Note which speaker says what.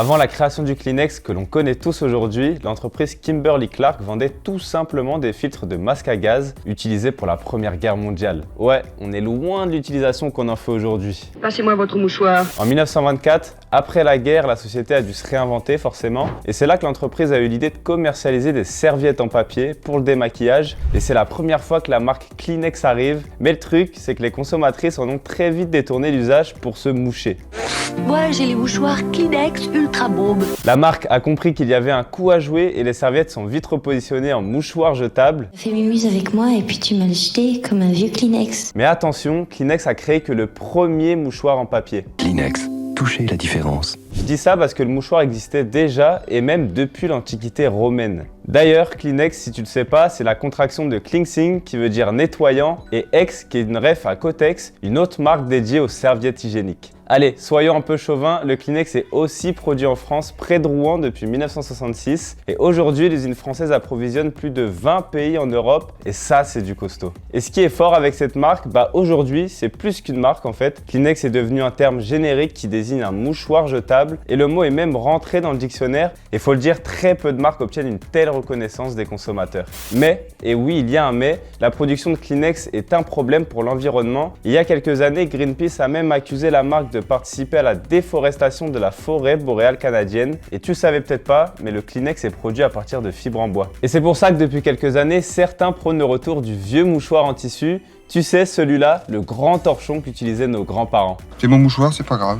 Speaker 1: Avant la création du Kleenex que l'on connaît tous aujourd'hui, l'entreprise Kimberly-Clark vendait tout simplement des filtres de masque à gaz utilisés pour la Première Guerre mondiale. Ouais, on est loin de l'utilisation qu'on en fait aujourd'hui.
Speaker 2: Passez-moi votre mouchoir.
Speaker 1: En 1924, après la guerre, la société a dû se réinventer forcément, et c'est là que l'entreprise a eu l'idée de commercialiser des serviettes en papier pour le démaquillage, et c'est la première fois que la marque Kleenex arrive, mais le truc, c'est que les consommatrices en ont très vite détourné l'usage pour se moucher.
Speaker 3: Moi, j'ai les mouchoirs Kleenex Ultra Bomb.
Speaker 1: La marque a compris qu'il y avait un coup à jouer et les serviettes sont vite repositionnées en mouchoirs jetables.
Speaker 4: Tu as fait mumuse avec moi et puis tu m'as jeté comme un vieux Kleenex.
Speaker 1: Mais attention, Kleenex a créé que le premier mouchoir en papier.
Speaker 5: Kleenex, touchez la différence.
Speaker 1: Je dis ça parce que le mouchoir existait déjà et même depuis l'Antiquité romaine. D'ailleurs, Kleenex, si tu le sais pas, c'est la contraction de cleansing qui veut dire nettoyant et ex qui est une ref à Kotex, une autre marque dédiée aux serviettes hygiéniques. Allez, soyons un peu chauvins, le Kleenex est aussi produit en France près de Rouen depuis 1966 et aujourd'hui l'usine française approvisionne plus de 20 pays en Europe et ça c'est du costaud. Et ce qui est fort avec cette marque, aujourd'hui c'est plus qu'une marque en fait. Kleenex est devenu un terme générique qui désigne un mouchoir jetable et le mot est même rentré dans le dictionnaire et faut le dire, très peu de marques obtiennent une telle reconnaissance des consommateurs. Mais, et oui il y a un mais, la production de Kleenex est un problème pour l'environnement. Il y a quelques années, Greenpeace a même accusé la marque de participer à la déforestation de la forêt boréale canadienne. Et tu savais peut-être pas, mais le Kleenex est produit à partir de fibres en bois. Et c'est pour ça que depuis quelques années, certains prônent le retour du vieux mouchoir en tissu. Tu sais, celui-là, le grand torchon qu'utilisaient nos grands-parents.
Speaker 6: C'est mon mouchoir, c'est pas grave.